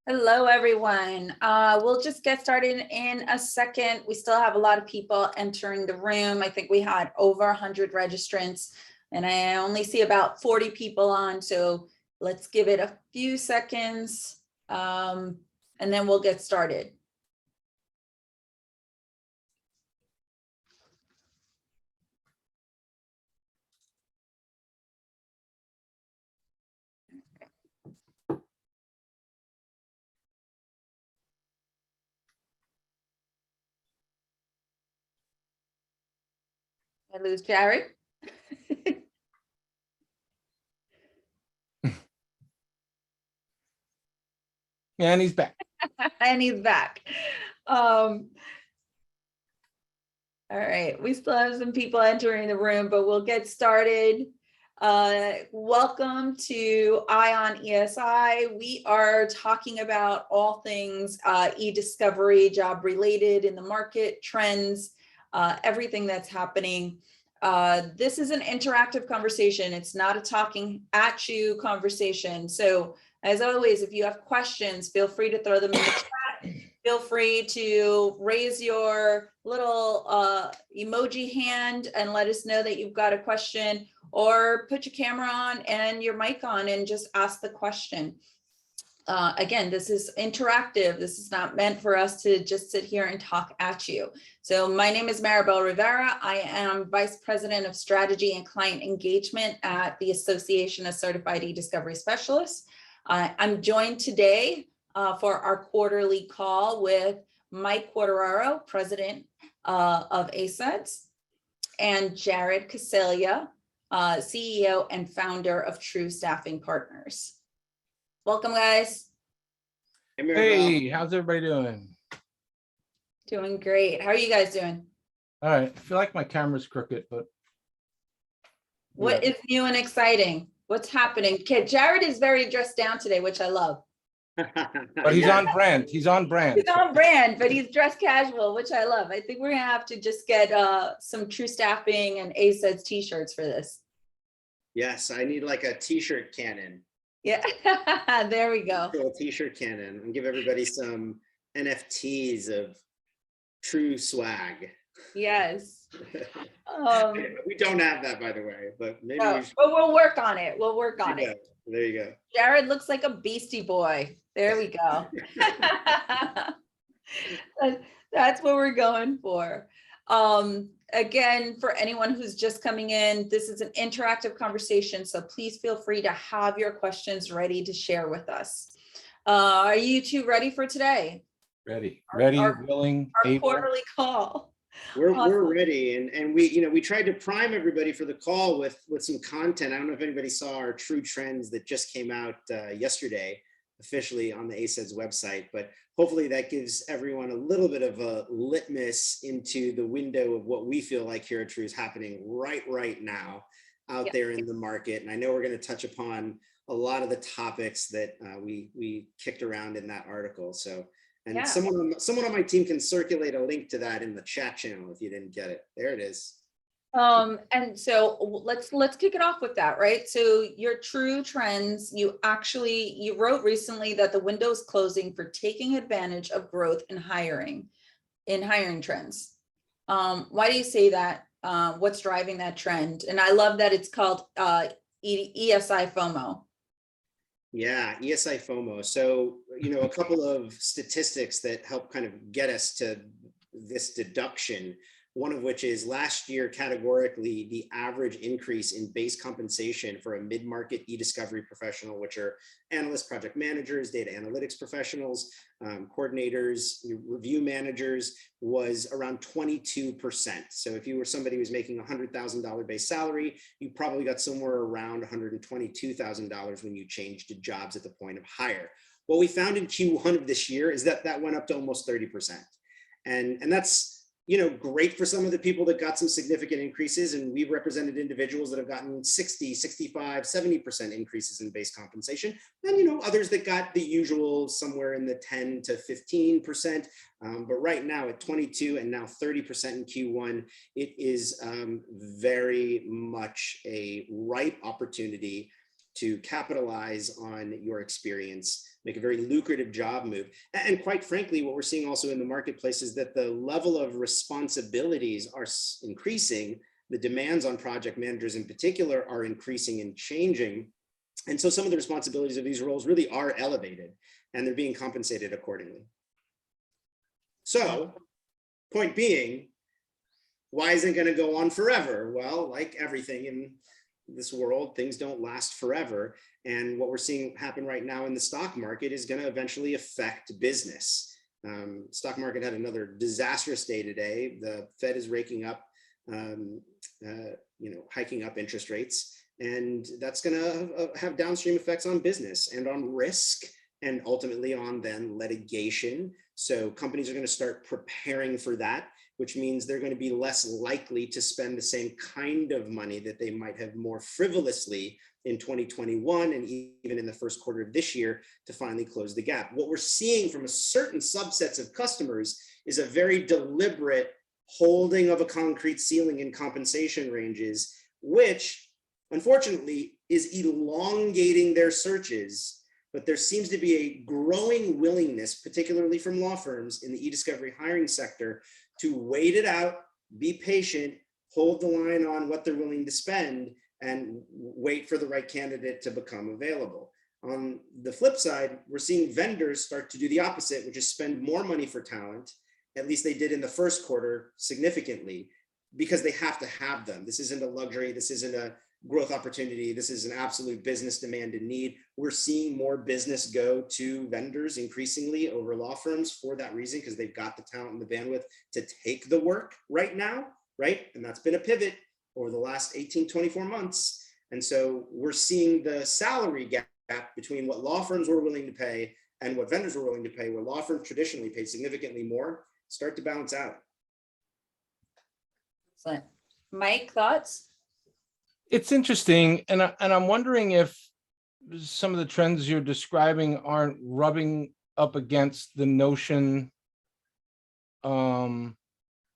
Hello, everyone. We'll just get started in a second. We still have a lot of people entering the room. I think we had over 100 registrants, and I only see about 40 people on. So let's give it a few seconds, and then we'll get started. I lose Jared. And he's back. And he's back. All right, we still have some people entering the room, but we'll get started. Welcome to ION ESI. We are talking about all things e-discovery, job related in the market, trends, everything that's happening. This is an interactive conversation. It's not a talking at you conversation. So as always, if you have questions, feel free to throw them in the chat. Feel free to raise your little emoji hand and let us know that you've got a question, or put your camera on and your mic on and just ask the question. Again, this is interactive. This is not meant for us to just sit here and talk at you. So my name is Maribel Rivera. I am Vice President of Strategy and Client Engagement at the Association of Certified eDiscovery Specialists. I'm joined today for our quarterly call with Mike Quartararo, President of ACEDS, and Jared Coseglia, CEO and founder of True Staffing Partners. Welcome, guys. Hey, how's everybody doing? Doing great. How are you guys doing? All right. I feel like my camera's crooked, but. What is new and exciting? What's happening? Okay, Jared is very dressed down today, which I love. But he's on brand. He's on brand. He's on brand, but he's dressed casual, which I love. I think we're gonna have to just get some True Staffing and ACEDS t-shirts for this. Yes, I need like a t-shirt cannon. Yeah, there we go. A t-shirt cannon and give everybody some NFTs of true swag. Yes. We don't have that, by the way, but maybe no, but we'll work on it. We'll work on it. There you go. Jared looks like a Beastie Boy. There we go. That's what we're going for. Again, for anyone who's just coming in, this is an interactive conversation, so please feel free to have your questions ready to share with us. Are you two ready for today? Ready, willing, our able. Quarterly call. We're ready, and we tried to prime everybody for the call with some content. I don't know if anybody saw our True Trends that just came out yesterday, officially on the ACEDS website, but hopefully that gives everyone a little bit of a litmus into the window of what we feel like here at True is happening right now out there in the market. And I know we're going to touch upon a lot of the topics that we kicked around in that article. So, and someone on my team can circulate a link to that in the chat channel if you didn't get it. There it is. And so let's kick it off with that, right? So your True Trends, you wrote recently that the window is closing for taking advantage of growth in hiring trends. Why do you say that? What's driving that trend? And I love that it's called ESI FOMO. Yeah, ESI FOMO. So, a couple of statistics that help kind of get us to this deduction. One of which is last year, categorically, the average increase in base compensation for a mid-market e-discovery professional, which are analysts, project managers, data analytics professionals, coordinators, review managers, was around 22%. So if you were somebody who was making $100,000 base salary, you probably got somewhere around $122,000 when you changed to jobs at the point of hire. What we found in Q1 of this year is that went up to almost 30%. And that's great for some of the people that got some significant increases, and we've represented individuals that have gotten 60, 65, 70% increases in base compensation. And, others that got the usual somewhere in the 10 to 15%. But right now at 22 and now 30% in Q1, it is very much a ripe opportunity to capitalize on your experience, make a very lucrative job move. And quite frankly, what we're seeing also in the marketplace is that the level of responsibilities are increasing. The demands on project managers in particular are increasing and changing. And so some of the responsibilities of these roles really are elevated, and they're being compensated accordingly. So, point being, why isn't it going to go on forever? Well, like everything in this world, things don't last forever. And what we're seeing happen right now in the stock market is going to eventually affect business. Stock market had another disastrous day today. The Fed is raking up, hiking up interest rates, and that's going to have downstream effects on business and on risk, and ultimately on then litigation. So companies are going to start preparing for that, which means they're going to be less likely to spend the same kind of money that they might have more frivolously in 2021 and even in the first quarter of this year to finally close the gap. What we're seeing from a certain subsets of customers is a very deliberate holding of a concrete ceiling in compensation ranges, which unfortunately is elongating their searches. But there seems to be a growing willingness, particularly from law firms in the eDiscovery hiring sector, to wait it out, be patient, hold the line on what they're willing to spend, and wait for the right candidate to become available. On the flip side, we're seeing vendors start to do the opposite, which is spend more money for talent. At least they did in the first quarter significantly, because they have to have them. This isn't a luxury. This isn't a growth opportunity. This is an absolute business demand and need. We're seeing more business go to vendors increasingly over law firms for that reason, because they've got the talent and the bandwidth to take the work right now, right? And that's been a pivot over the last 18, 24 months. And so we're seeing the salary gap between what law firms were willing to pay and what vendors were willing to pay, where law firms traditionally paid significantly more, start to balance out. Excellent. Mike, thoughts? It's interesting, and I'm wondering if some of the trends you're describing aren't rubbing up against the notion. And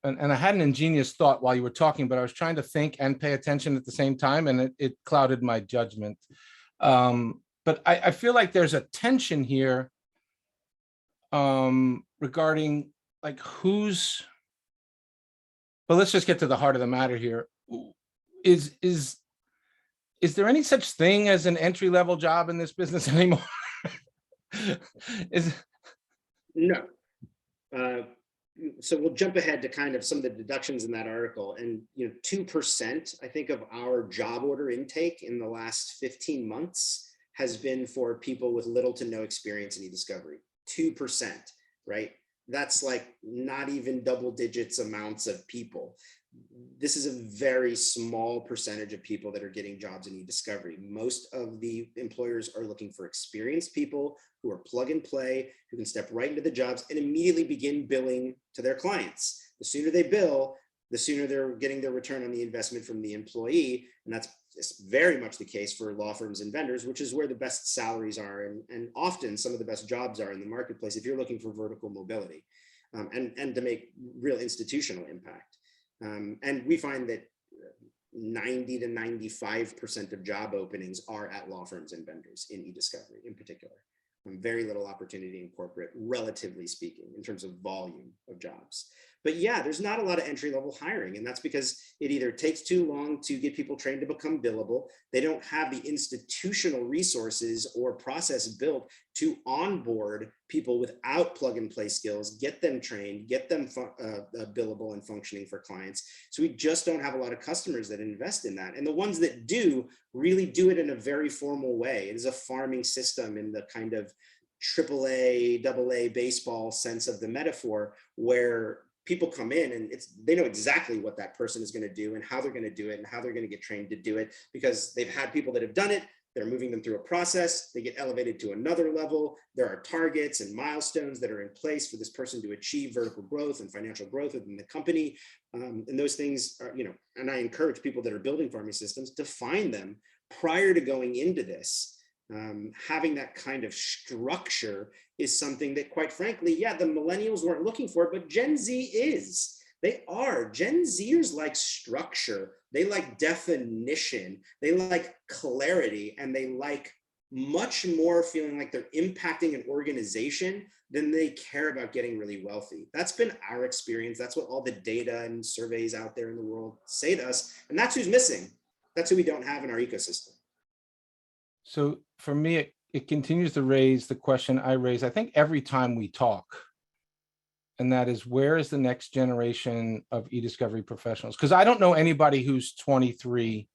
I had an ingenious thought while you were talking, but I was trying to think and pay attention at the same time, and it clouded my judgment. But I feel like there's a tension here regarding like who's. But let's just get to the heart of the matter here. Is there any such thing as an entry-level job in this business anymore? No. So we'll jump ahead to kind of some of the deductions in that article. And 2%, I think, of our job order intake in the last 15 months has been for people with little to no experience in eDiscovery. 2%, right? That's like not even double digits amounts of people. This is a very small percentage of people that are getting jobs in eDiscovery. Most of the employers are looking for experienced people who are plug and play, who can step right into the jobs and immediately begin billing to their clients. The sooner they bill, the sooner they're getting their return on the investment from the employee. And that's very much the case for law firms and vendors, which is where the best salaries are and often some of the best jobs are in the marketplace if you're looking for vertical mobility and to make real institutional impact. And we find that 90 to 95% of job openings are at law firms and vendors in eDiscovery in particular. Very little opportunity in corporate, relatively speaking, in terms of volume of jobs. But yeah, there's not a lot of entry-level hiring, and that's because it either takes too long to get people trained to become billable. They don't have the institutional resources or process built to onboard people without plug-and-play skills, get them trained, get them billable and functioning for clients. So we just don't have a lot of customers that invest in that. And the ones that do really do it in a very formal way. It is a farming system in the kind of AAA, AA baseball sense of the metaphor, where people come in and they know exactly what that person is going to do and how they're going to do it and how they're going to get trained to do it, because they've had people that have done it. They're moving them through a process. They get elevated to another level. There are targets and milestones that are in place for this person to achieve vertical growth and financial growth within the company. And those things are, and I encourage people that are building farming systems to find them prior to going into this. Having that kind of structure is something that, quite frankly, yeah, the millennials weren't looking for, but Gen Z is. They are. Gen Zers like structure. They like definition. They like clarity, and they like much more feeling like they're impacting an organization than they care about getting really wealthy. That's been our experience. That's what all the data and surveys out there in the world say to us. And that's who's missing. That's who we don't have in our ecosystem. So for me, it continues to raise the question I raise, I think, every time we talk. And that is, where is the next generation of eDiscovery professionals? Because I don't know anybody who's 23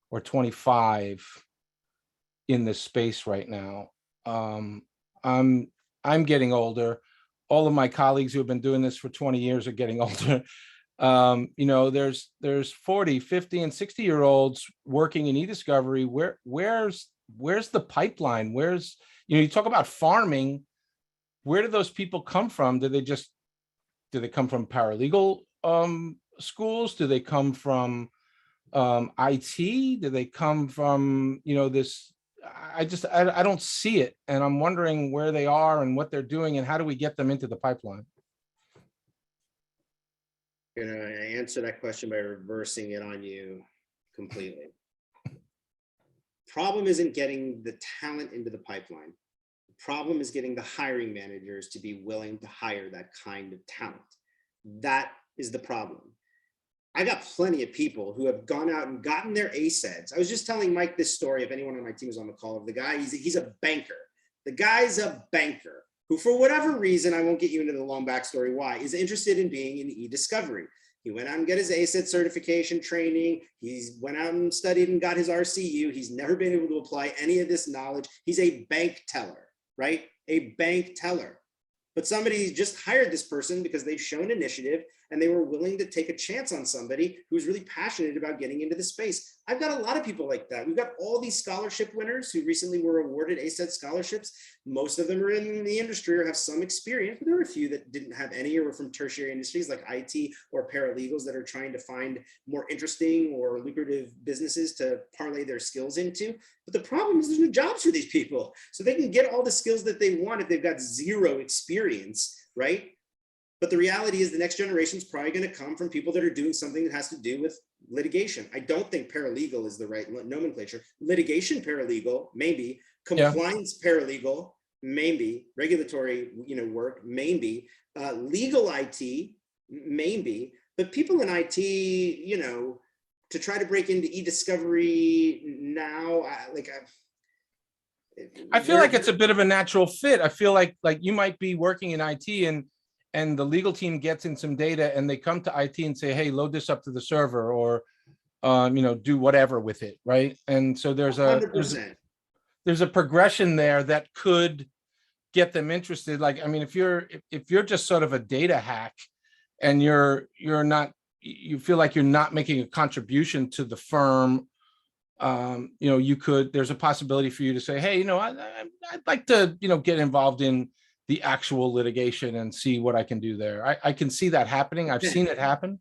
or 25 in this space right now. I'm getting older. All of my colleagues who have been doing this for 20 years are getting older. You know, there's 40, 50, and 60-year-olds working in eDiscovery. Where's the pipeline? Where's, you know, you talk about farming. Where do those people come from? Do they come from paralegal schools? Do they come from IT? Do they come from, you know, this? I don't see it. And I'm wondering where they are and what they're doing and how do we get them into the pipeline? I'm gonna answer that question by reversing it on you completely. Problem isn't getting the talent into the pipeline. The problem is getting the hiring managers to be willing to hire that kind of talent. That is the problem. I got plenty of people who have gone out and gotten their ACEDS. I was just telling Mike this story, if anyone on my team is on the call, of the guy, he's a banker. The guy's a banker who, for whatever reason, I won't get you into the long backstory why, is interested in being in eDiscovery. He went out and got his ACEDS certification training. He's went out and studied and got his RCU. He's never been able to apply any of this knowledge. He's a bank teller, right? A bank teller. But somebody just hired this person because they've shown initiative and they were willing to take a chance on somebody who's really passionate about getting into the space. I've got a lot of people like that. We've got all these scholarship winners who recently were awarded ACEDS scholarships. Most of them are in the industry or have some experience, but there were a few that didn't have any or were from tertiary industries like IT or paralegals that are trying to find more interesting or lucrative businesses to parlay their skills into. But the problem is there's no jobs for these people. So they can get all the skills that they want if they've got zero experience, right? But the reality is the next generation is probably going to come from people that are doing something that has to do with litigation. I don't think paralegal is the right nomenclature. Litigation paralegal, maybe. Compliance paralegal, maybe. Regulatory, work, maybe. Legal IT, maybe. But people in IT, to try to break into eDiscovery now, I feel like it's a bit of a natural fit. I feel like you might be working in IT and the legal team gets in some data and they come to IT and say, hey, load this up to the server or, do whatever with it, right? And so there's a progression there that could get them interested. Like, I mean, if you're just sort of a data hack and you feel like you're not making a contribution to the firm, there's a possibility for you to say, hey, I'd like to, get involved in the actual litigation and see what I can do there. I can see that happening. I've seen it happen.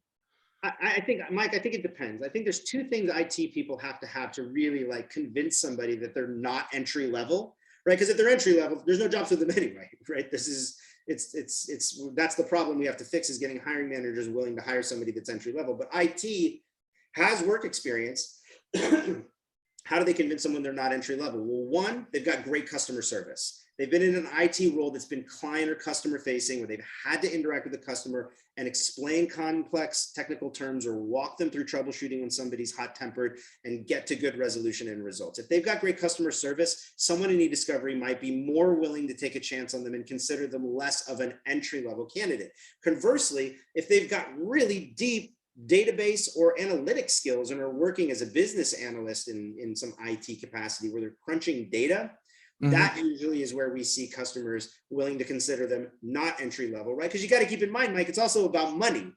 I think, Mike, I think it depends. I think there's two things IT people have to really convince somebody that they're not entry level, right? Because if they're entry level, there's no jobs for them anyway, right? That's the problem we have to fix, is getting hiring managers willing to hire somebody that's entry level. But IT has work experience. How do they convince someone they're not entry level? Well, one, they've got great customer service. They've been in an IT role that's been client or customer facing, where they've had to interact with the customer and explain complex technical terms or walk them through troubleshooting when somebody's hot tempered and get to good resolution and results. If they've got great customer service, someone in eDiscovery might be more willing to take a chance on them and consider them less of an entry level candidate. Conversely, if they've got really deep database or analytic skills and are working as a business analyst in some IT capacity where they're crunching data, that usually is where we see customers willing to consider them not entry level, right? Because you got to keep in mind, Mike, it's also about money.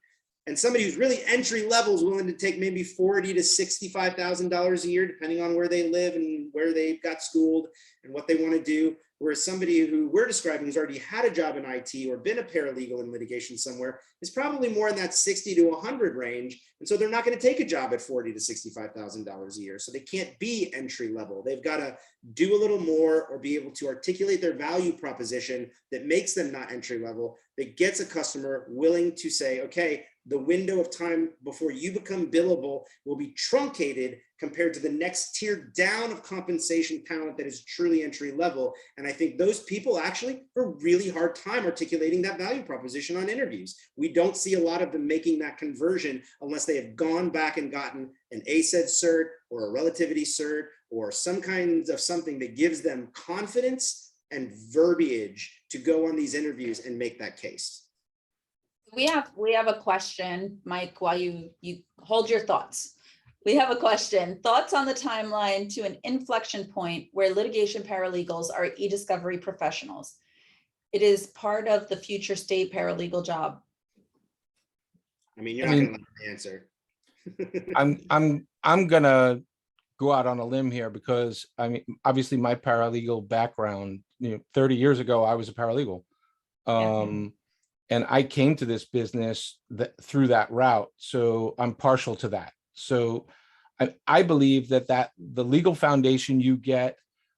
And somebody who's really entry level is willing to take maybe $40,000 to $65,000 a year, depending on where they live and where they got schooled and what they want to do. Whereas somebody who we're describing who's already had a job in IT or been a paralegal in litigation somewhere is probably more in that 60 to 100 range. And so they're not going to take a job at $40,000 to $65,000 a year. So they can't be entry level. They've got to do a little more or be able to articulate their value proposition that makes them not entry level, that gets a customer willing to say, okay, the window of time before you become billable will be truncated compared to the next tier down of compensation talent that is truly entry level. And I think those people actually have a really hard time articulating that value proposition on interviews. We don't see a lot of them making that conversion unless they have gone back and gotten an ACEDS cert or a relativity cert or some kind of something that gives them confidence and verbiage to go on these interviews and make that case. We have a question, Mike, while you hold your thoughts. We have a question. Thoughts on the timeline to an inflection point where litigation paralegals are eDiscovery professionals? It is part of the future state paralegal job. I mean, you're not gonna like the answer. I'm gonna go out on a limb here because I mean, obviously my paralegal background, 30 years ago, I was a paralegal. And I came to this business through that route. So I'm partial to that. So I believe that the legal foundation you get,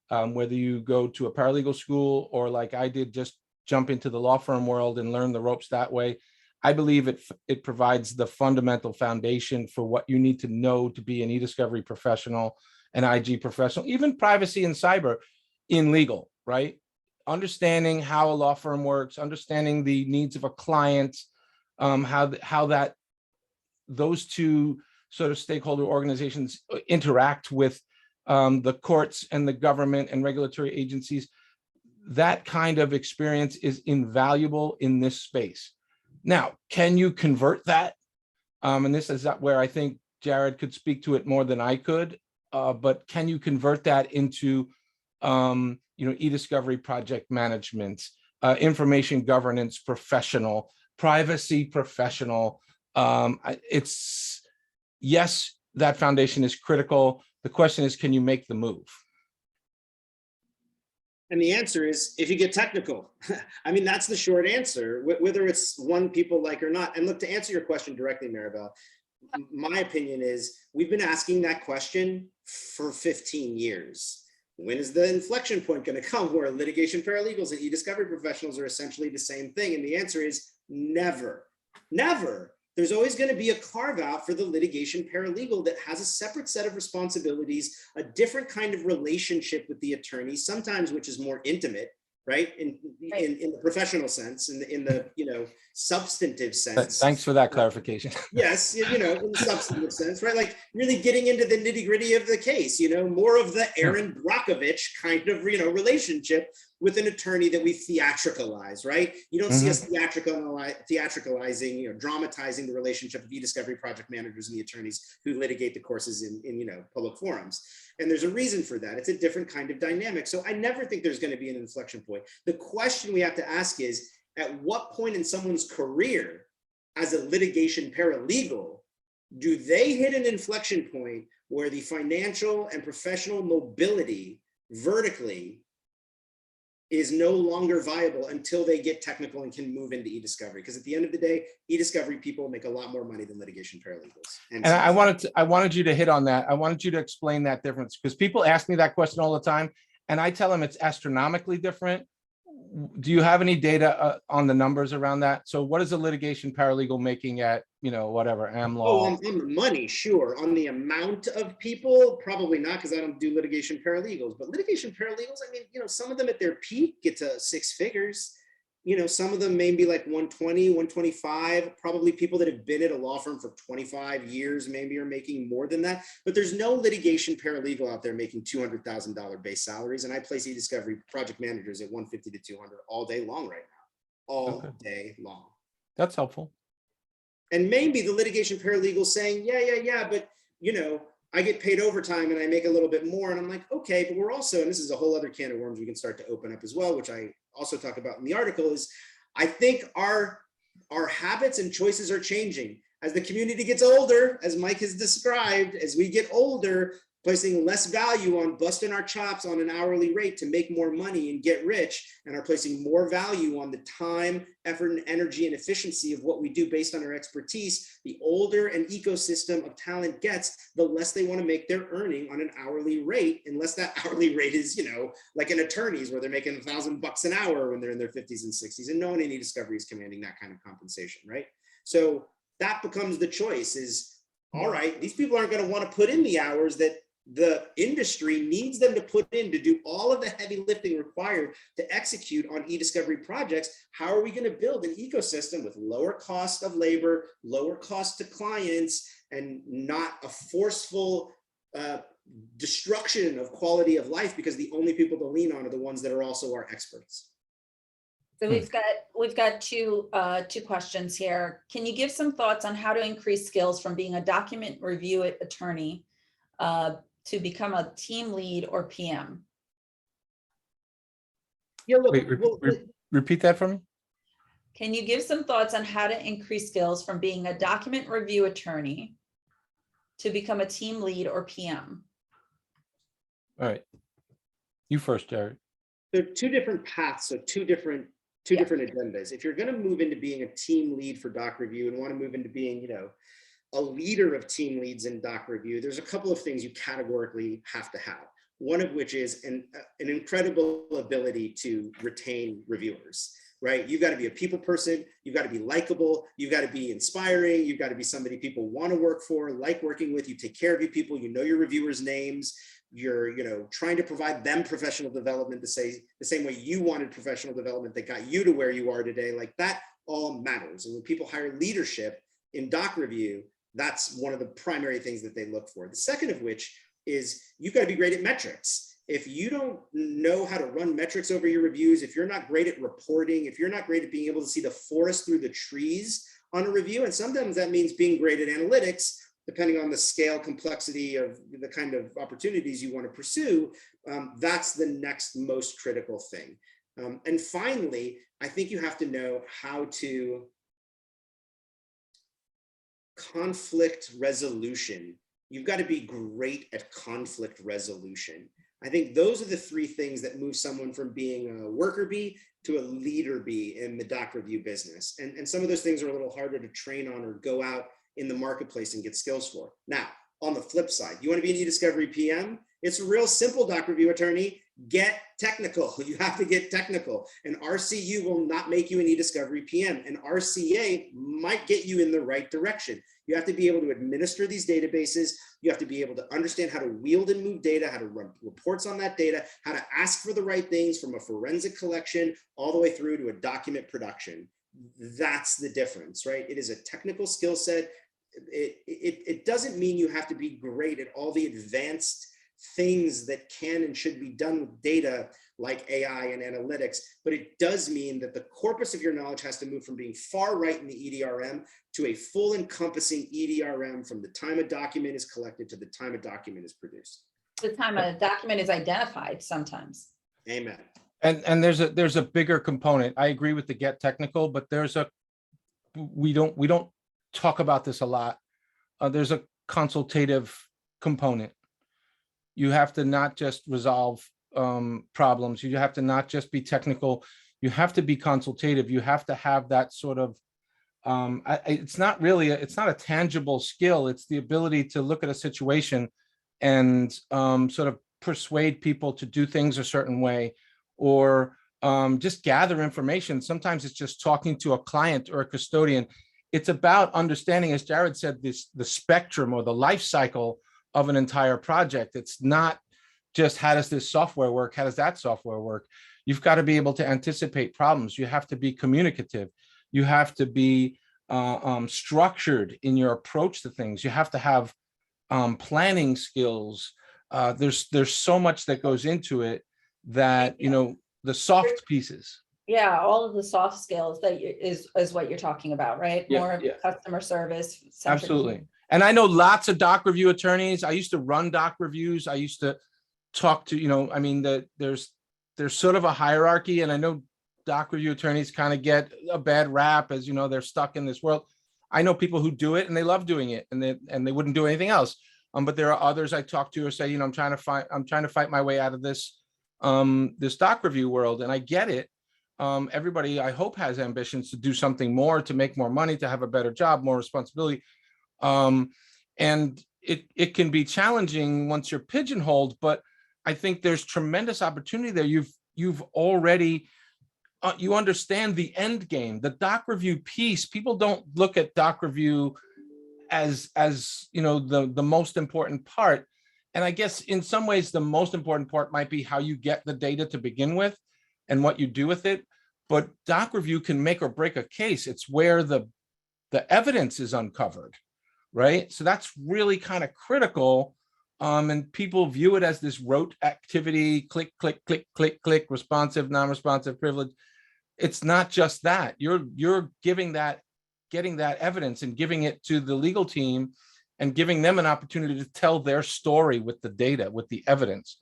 whether you go to a paralegal school or like I did, just jump into the law firm world and learn the ropes that way. I believe it provides the fundamental foundation for what you need to know to be an eDiscovery professional, an IG professional, even privacy and cyber in legal, right? Understanding how a law firm works, understanding the needs of a client, how those two sort of stakeholder organizations interact with the courts and the government and regulatory agencies. That kind of experience is invaluable in this space. Now, can you convert that? And this is where I think Jared could speak to it more than I could, but can you convert that into eDiscovery project management, information governance professional, privacy professional? Yes, that foundation is critical. The question is, can you make the move? And the answer is, if you get technical. I mean, that's the short answer, whether it's one people like or not. And look, to answer your question directly, Maribel, my opinion is we've been asking that question for 15 years. When is the inflection point going to come where litigation paralegals and eDiscovery professionals are essentially the same thing? And the answer is never, never. There's always going to be a carve out for the litigation paralegal that has a separate set of responsibilities, a different kind of relationship with the attorney, sometimes which is more intimate, right? In the professional sense, in the substantive sense. Thanks for that clarification. Yes, in the substantive sense, right? Like really getting into the nitty gritty of the case, more of the Aaron Brockovich kind of, relationship with an attorney that we theatricalize, right? You don't see us theatricalizing, dramatizing the relationship of eDiscovery project managers and the attorneys who litigate the courses in public forums. And there's a reason for that. It's a different kind of dynamic. So I never think there's going to be an inflection point. The question we have to ask is, at what point in someone's career as a litigation paralegal do they hit an inflection point where the financial and professional mobility vertically is no longer viable until they get technical and can move into eDiscovery? Because at the end of the day, eDiscovery people make a lot more money than litigation paralegals. And I wanted you to hit on that. I wanted you to explain that difference, because people ask me that question all the time, and I tell them it's astronomically different. Do you have any data on the numbers around that? So what is a litigation paralegal making at, whatever, AmLaw? Oh, on the money, sure. On the amount of people, probably not, because I don't do litigation paralegals. But litigation paralegals, I mean, some of them at their peak get to 6 figures. Some of them maybe like 120, 125, probably people that have been at a law firm for 25 years maybe are making more than that. But there's no litigation paralegal out there making $200,000 base salaries. And I place eDiscovery project managers at 150 to 200 all day long right now, all day long. That's helpful. And maybe the litigation paralegal saying, yeah, but I get paid overtime and I make a little bit more. And I'm like, okay, but we're also, and this is a whole other can of worms we can start to open up as well, which I also talk about in the article, is I think our habits and choices are changing. As the community gets older, as Mike has described, as we get older, placing less value on busting our chops on an hourly rate to make more money and get rich, and are placing more value on the time, effort, and energy and efficiency of what we do based on our expertise. The older an ecosystem of talent gets, the less they want to make their earning on an hourly rate, unless that hourly rate is, like an attorney's where they're making $1,000 an hour when they're in their 50s and 60s, and no one in eDiscovery is commanding that kind of compensation, right? So that becomes the choice is, all right, these people aren't going to want to put in the hours that the industry needs them to put in to do all of the heavy lifting required to execute on eDiscovery projects. How are we going to build an ecosystem with lower cost of labor, lower cost to clients, and not a forceful destruction of quality of life because the only people to lean on are the ones that are also our experts? So we've got two questions here. Can you give some thoughts on how to increase skills from being a document review attorney to become a team lead or PM? Yeah, look, Wait, repeat that for me. Can you give some thoughts on how to increase skills from being a document review attorney to become a team lead or PM? All right. You first, Jared. there are two different paths, so two different agendas. If you're going to move into being a team lead for doc review and want to move into being, a leader of team leads in doc review, there's a couple of things you categorically have to have. One of which is an incredible ability to retain reviewers, right? You've got to be a people person. You've got to be likable. You've got to be inspiring. You've got to be somebody people want to work for, like working with. You take care of your people. You know your reviewers' names. You're, trying to provide them professional development the same way you wanted professional development that got you to where you are today. Like that all matters. And when people hire leadership in doc review, that's one of the primary things that they look for. The second of which is you've got to be great at metrics. If you don't know how to run metrics over your reviews, if you're not great at reporting, if you're not great at being able to see the forest through the trees on a review, and sometimes that means being great at analytics, depending on the scale, complexity of the kind of opportunities you want to pursue, that's the next most critical thing. And finally, I think you have to know how to conflict resolution. You've got to be great at conflict resolution. I think those are the three things that move someone from being a worker bee to a leader bee in the doc review business. And some of those things are a little harder to train on or go out in the marketplace and get skills for. Now, on the flip side, you want to be an eDiscovery PM? It's real simple, doc review attorney. Get technical. You have to get technical. An RCU will not make you an eDiscovery PM. An RCA might get you in the right direction. You have to be able to administer these databases. You have to be able to understand how to wield and move data, how to run reports on that data, how to ask for the right things from a forensic collection all the way through to a document production. That's the difference, right? It is a technical skill set. It doesn't mean you have to be great at all the advanced things that can and should be done with data like AI and analytics, but it does mean that the corpus of your knowledge has to move from being far right in the EDRM to a full encompassing EDRM from the time a document is collected to the time a document is produced. The time a document is identified sometimes. Amen. And there's a bigger component. I agree with the get technical, but we don't talk about this a lot. There's a consultative component. You have to not just resolve problems. You have to not just be technical. You have to be consultative. You have to have that sort of, it's not a tangible skill. It's the ability to look at a situation and sort of persuade people to do things a certain way, or just gather information. Sometimes it's just talking to a client or a custodian. It's about understanding, as Jared said, the spectrum or the life cycle of an entire project. It's not just how does this software work? How does that software work? You've got to be able to anticipate problems. You have to be communicative. You have to be structured in your approach to things. You have to have planning skills. There's so much that goes into it that, the soft pieces. Yeah, all of the soft skills that is what you're talking about, right? More customer service. Absolutely. And I know lots of doc review attorneys. I used to run doc reviews. I used to talk to, there's sort of a hierarchy, and I know doc review attorneys kind of get a bad rap as, they're stuck in this world. I know people who do it and they love doing it, and they wouldn't do anything else. But there are others I talk to who say, I'm trying to fight my way out of this doc review world. And I get it. Everybody, I hope, has ambitions to do something more, to make more money, to have a better job, more responsibility. And it can be challenging once you're pigeonholed, but I think there's tremendous opportunity there. You've already you understand the end game. The doc review piece, people don't look at doc review as the most important part. And I guess in some ways, the most important part might be how you get the data to begin with and what you do with it. But doc review can make or break a case. It's where the evidence is uncovered, right? So that's really kind of critical. And people view it as this rote activity, click, click, click, click, click, responsive, non-responsive, privilege. It's not just that. You're getting that evidence and giving it to the legal team and giving them an opportunity to tell their story with the data, with the evidence.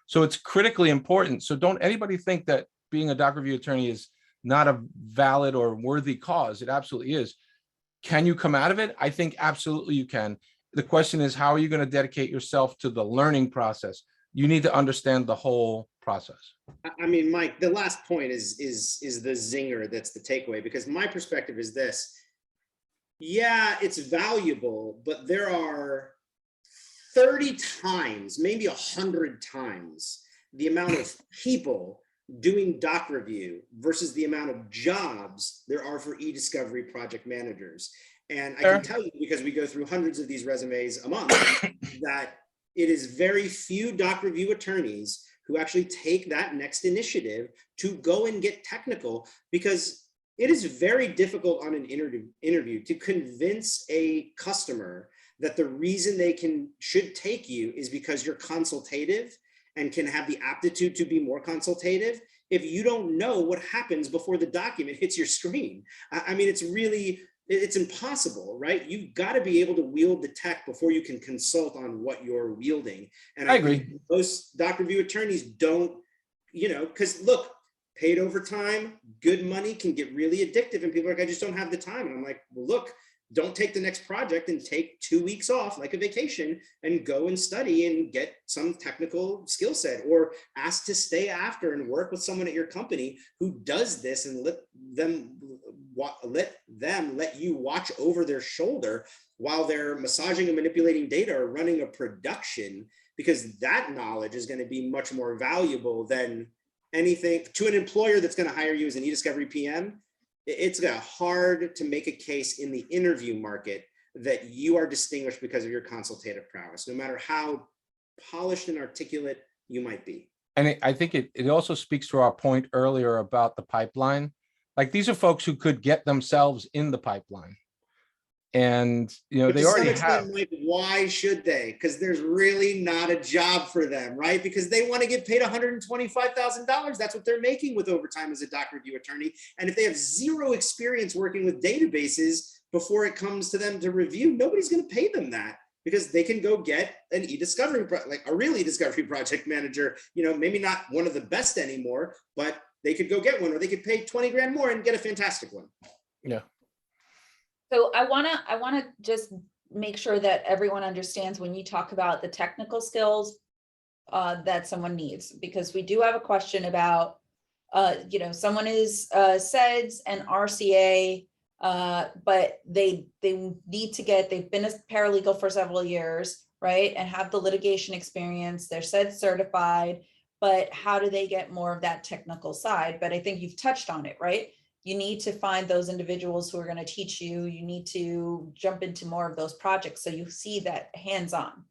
So it's critically important. So don't anybody think that being a doc review attorney is not a valid or worthy cause. It absolutely is. Can you come out of it? I think absolutely you can. The question is, how are you going to dedicate yourself to the learning process? You need to understand the whole process. I mean, Mike, the last point is the zinger. That's the takeaway, because my perspective is this. Yeah, it's valuable, but there are 30 times, maybe 100 times the amount of people doing doc review versus the amount of jobs there are for eDiscovery project managers. And I can tell you, because we go through hundreds of these resumes a month, that it is very few doc review attorneys who actually take that next initiative to go and get technical, because it is very difficult on an interview to convince a customer that the reason they should take you is because you're consultative and can have the aptitude to be more consultative if you don't know what happens before the document hits your screen. I mean, it's impossible, right? You've got to be able to wield the tech before you can consult on what you're wielding. And I agree. Think most doc review attorneys don't, because look, paid overtime, good money can get really addictive, and people are like, I just don't have the time. And I'm like, well, look, don't take the next project and take 2 weeks off like a vacation and go and study and get some technical skill set, or ask to stay after and work with someone at your company who does this, and let you watch over their shoulder while they're massaging and manipulating data or running a production, because that knowledge is going to be much more valuable than anything to an employer that's going to hire you as an eDiscovery PM. It's hard to make a case in the interview market that you are distinguished because of your consultative prowess, no matter how polished and articulate you might be. And I think it also speaks to our point earlier about the pipeline. Like, these are folks who could get themselves in the pipeline. And, they already have. Like, why should they? Because there's really not a job for them, right? Because they want to get paid $125,000. That's what they're making with overtime as a doc review attorney. And if they have zero experience working with databases before it comes to them to review, nobody's going to pay them that, because they can go get an eDiscovery, like a real eDiscovery project manager, maybe not one of the best anymore, but they could go get one, or they could pay 20 grand more and get a fantastic one. Yeah. So I wanna just make sure that everyone understands when you talk about the technical skills that someone needs, because we do have a question about, someone is ACEDS and RCA, but they've been a paralegal for several years, right? And have the litigation experience. They're ACEDS certified, but how do they get more of that technical side? But I think you've touched on it, right? You need to find those individuals who are going to teach you. You need to jump into more of those projects so you see that hands-on.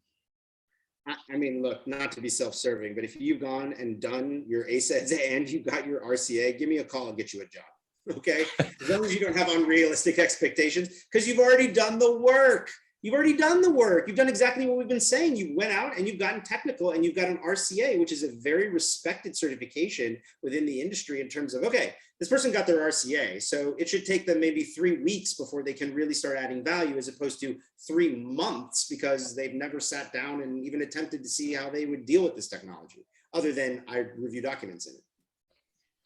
I mean, look, not to be self-serving, but if you've gone and done your ACEDS and you got your RCA, give me a call and get you a job, okay? As long as you don't have unrealistic expectations, because you've already done the work. You've already done the work. You've done exactly what we've been saying. You went out and you've gotten technical, and you've got an RCA, which is a very respected certification within the industry in terms of, okay, this person got their RCA, so it should take them maybe 3 weeks before they can really start adding value, as opposed to 3 months, because they've never sat down and even attempted to see how they would deal with this technology, other than I review documents in it.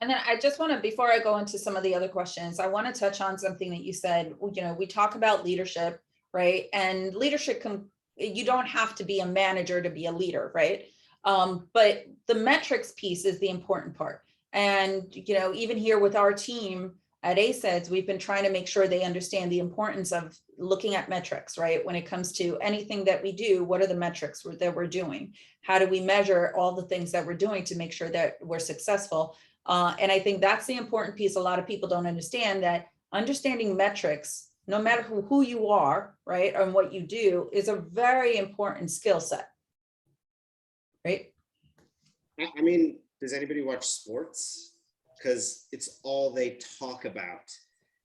And then I just want to, before I go into some of the other questions, I want to touch on something that you said. We talk about leadership, right? And leadership you don't have to be a manager to be a leader, right? But the metrics piece is the important part. And, even here with our team at ACEDS, we've been trying to make sure they understand the importance of looking at metrics, right? When it comes to anything that we do, what are the metrics that we're doing? How do we measure all the things that we're doing to make sure that we're successful? And I think that's the important piece. A lot of people don't understand that understanding metrics, no matter who you are, right, and what you do, is a very important skill set, right? I mean, does anybody watch sports? Because it's all they talk about.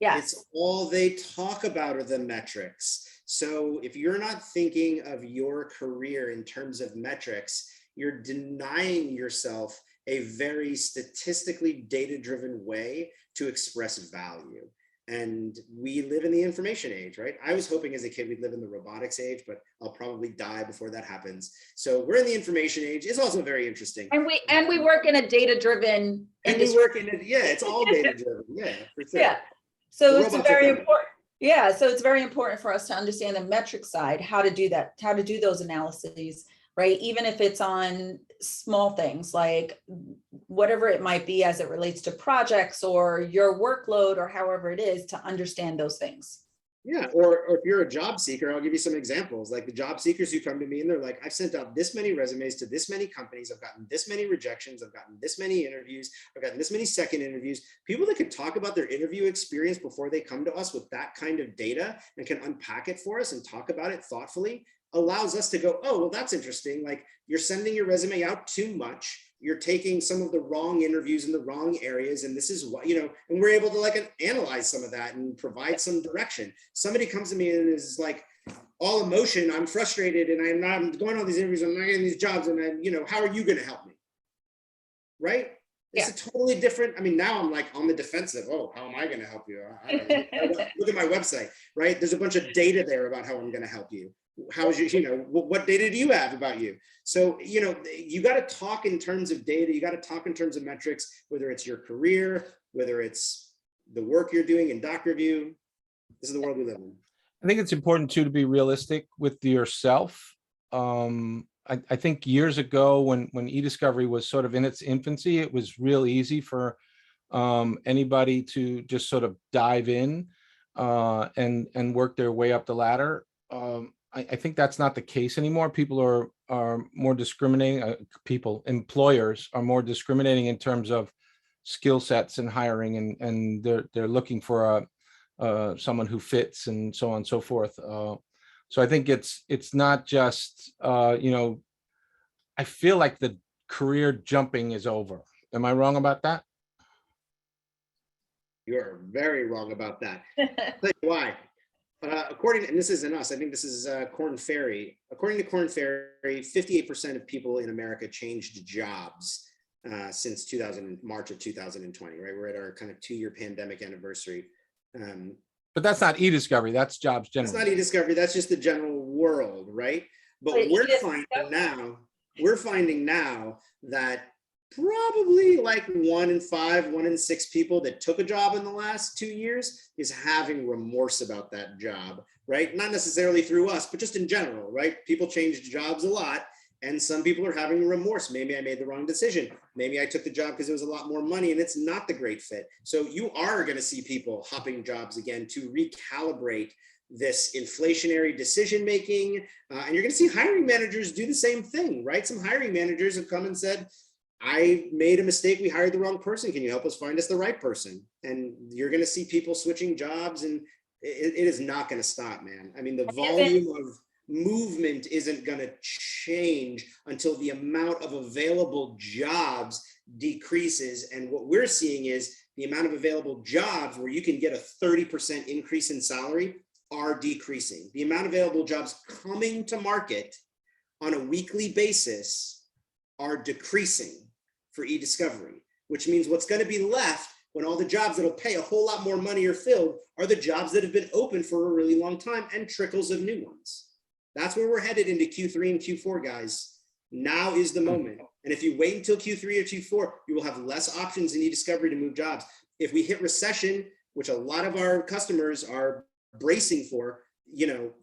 Yes. It's all they talk about are the metrics. So if you're not thinking of your career in terms of metrics, you're denying yourself a very statistically data-driven way to express value. And we live in the information age, right? I was hoping as a kid we'd live in the robotics age, but I'll probably die before that happens. So we're in the information age. It's also very interesting. And we work in a data-driven industry. We work in it, yeah, it's all data-driven, yeah, for sure. Yeah. So The it's robots are very coming. important. Yeah. So it's very important for us to understand the metric side, how to do that, how to do those analyses, right? Even if it's on small things like whatever it might be as it relates to projects or your workload or however it is, to understand those things. Yeah, or if you're a job seeker, I'll give you some examples. Like the job seekers who come to me and they're like, I've sent out this many resumes to this many companies. I've gotten this many rejections. I've gotten this many interviews. I've gotten this many second interviews. People that can talk about their interview experience before they come to us with that kind of data and can unpack it for us and talk about it thoughtfully allows us to go, oh, well, that's interesting. Like you're sending your resume out too much. You're taking some of the wrong interviews in the wrong areas. And this is what, and we're able to like analyze some of that and provide some direction. Somebody comes to me and is like all emotion. I'm frustrated and I'm going on these interviews. I'm not getting these jobs. And then, how are you going to help me? Right? It's a totally different. I mean, now I'm like on the defensive. Oh, how am I going to help you? I don't know. Look at my website, right? There's a bunch of data there about how I'm going to help you. How is what data do you have about you? So, you got to talk in terms of data. You got to talk in terms of metrics, whether it's your career, whether it's the work you're doing in doc review. This is the world we live in. I think it's important too to be realistic with yourself. I think years ago when eDiscovery was sort of in its infancy, it was real easy for anybody to just sort of dive in and work their way up the ladder. I think that's not the case anymore. People are more discriminating. Employers are more discriminating in terms of skill sets and hiring, and they're looking for someone who fits and so on and so forth. So I think it's not just I feel like the career jumping is over. Am I wrong about that? You're very wrong about that. I'll tell you why. And this isn't us, I think this is Korn Ferry. According to Korn Ferry, 58% of people in America changed jobs since March of 2020, right? We're at our kind of 2-year pandemic anniversary. But that's not eDiscovery, that's jobs generally. It's not eDiscovery, that's just the general world, right? But we're finding now that probably like 1 in 5, 1 in 6 people that took a job in the last 2 years is having remorse about that job, right? Not necessarily through us, but just in general, right? People change jobs a lot and some people are having remorse. Maybe I made the wrong decision. Maybe I took the job because it was a lot more money and it's not the great fit. So you are going to see people hopping jobs again to recalibrate this inflationary decision-making. And you're going to see hiring managers do the same thing, right? Some hiring managers have come and said, I made a mistake. We hired the wrong person. Can you help us find us the right person? And you're going to see people switching jobs and it is not going to stop, man. I mean, the volume of movement isn't going to change until the amount of available jobs decreases. And what we're seeing is the amount of available jobs where you can get a 30% increase in salary are decreasing. The amount of available jobs coming to market on a weekly basis are decreasing for eDiscovery, which means what's going to be left when all the jobs that'll pay a whole lot more money are filled are the jobs that have been open for a really long time and trickles of new ones. That's where we're headed into Q3 and Q4, guys. Now is the moment. And if you wait until Q3 or Q4, you will have less options in eDiscovery to move jobs. If we hit recession, which a lot of our customers are bracing for,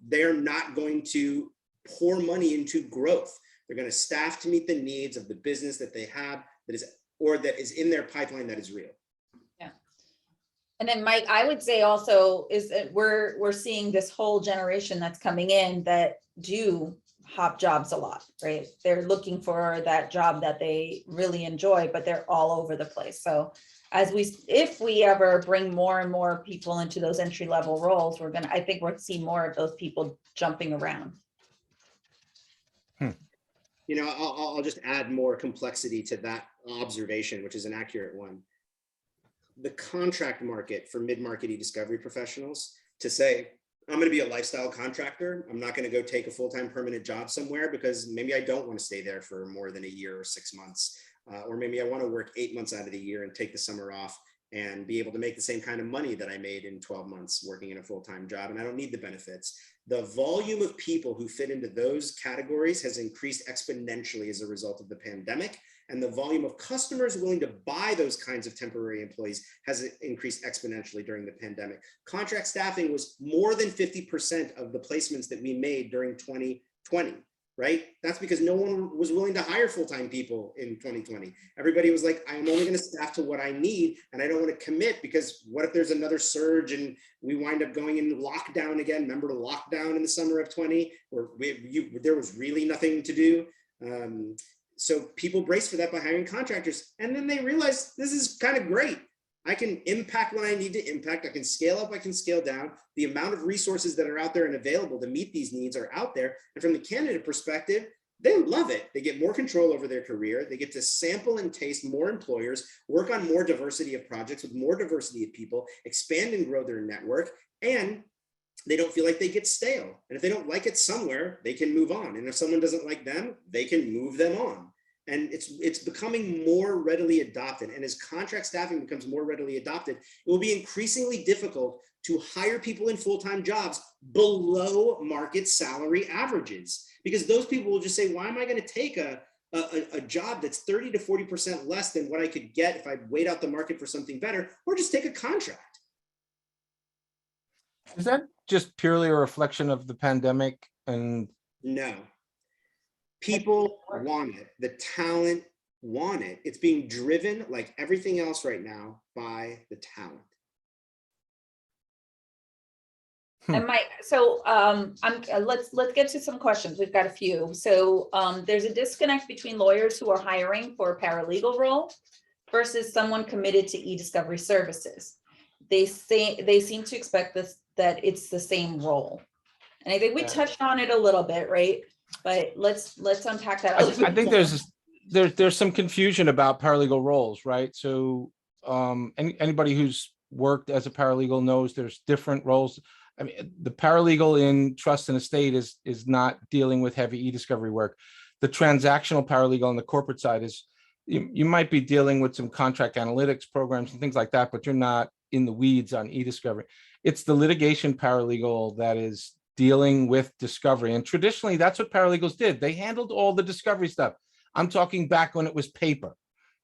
they're not going to pour money into growth. They're going to staff to meet the needs of the business that they have that is in their pipeline that is real. Yeah. And then Mike, I would say also is that we're seeing this whole generation that's coming in that do hop jobs a lot, right? They're looking for that job that they really enjoy, but they're all over the place. So if we ever bring more and more people into those entry level roles, I think we're see more of those people jumping around. You know, I'll just add more complexity to that observation, which is an accurate one. The contract market for mid-market eDiscovery professionals to say, I'm going to be a lifestyle contractor. I'm not going to go take a full-time permanent job somewhere because maybe I don't want to stay there for more than a year or 6 months. Or maybe I want to work 8 months out of the year and take the summer off and be able to make the same kind of money that I made in 12 months working in a full-time job. And I don't need the benefits. The volume of people who fit into those categories has increased exponentially as a result of the pandemic. And the volume of customers willing to buy those kinds of temporary employees has increased exponentially during the pandemic. Contract staffing was more than 50% of the placements that we made during 2020. Right? That's because no one was willing to hire full-time people in 2020. Everybody was like, I'm only going to staff to what I need, and I don't want to commit because what if there's another surge and we wind up going in lockdown again? Remember the lockdown in the summer of 20, where there was really nothing to do. So people braced for that by hiring contractors, and then they realized this is kind of great. I can impact when I need to impact. I can scale up, I can scale down. The amount of resources that are out there and available to meet these needs are out there. And from the candidate perspective, they love it. They get more control over their career. They get to sample and taste more employers, work on more diversity of projects with more diversity of people, expand and grow their network, and they don't feel like they get stale. And if they don't like it somewhere, they can move on. And if someone doesn't like them, they can move them on. And it's becoming more readily adopted. And as contract staffing becomes more readily adopted, it will be increasingly difficult to hire people in full-time jobs below market salary averages, because those people will just say, why am I going to take a job that's 30 to 40% less than what I could get if I wait out the market for something better, or just take a contract? Is that just purely a reflection of the pandemic? And no. People want it. The talent want it. It's being driven like everything else right now by the talent. And let's get to some questions. We've got a few. So there's a disconnect between lawyers who are hiring for a paralegal role versus someone committed to eDiscovery services. They seem to expect that it's the same role. And I think we touched on it a little bit, right? But let's unpack that. I think there's some confusion about paralegal roles, right? So anybody who's worked as a paralegal knows there's different roles. I mean, the paralegal in trust and estate is not dealing with heavy eDiscovery work. The transactional paralegal on the corporate side is, you might be dealing with some contract analytics programs and things like that, but you're not in the weeds on eDiscovery. It's the litigation paralegal that is dealing with discovery. And traditionally, that's what paralegals did. They handled all the discovery stuff. I'm talking back when it was paper,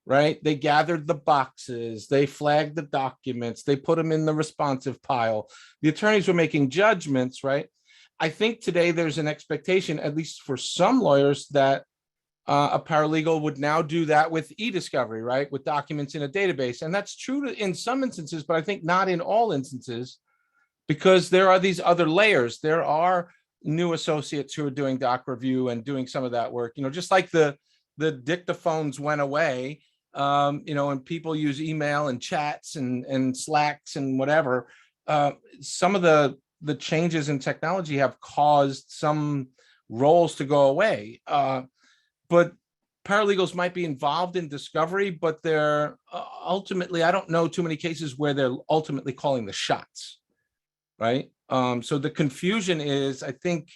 right? They gathered the boxes, they flagged the documents, they put them in the responsive pile. The attorneys were making judgments, right? I think today there's an expectation, at least for some lawyers, that a paralegal would now do that with eDiscovery, right? With documents in a database. And that's true in some instances, but I think not in all instances, because there are these other layers. There are new associates who are doing doc review and doing some of that work, just like the dictaphones went away, and people use email and chats and Slacks and whatever. Some of the changes in technology have caused some roles to go away. But paralegals might be involved in discovery, but they're ultimately, I don't know too many cases where they're ultimately calling the shots. Right. So the confusion is, I think,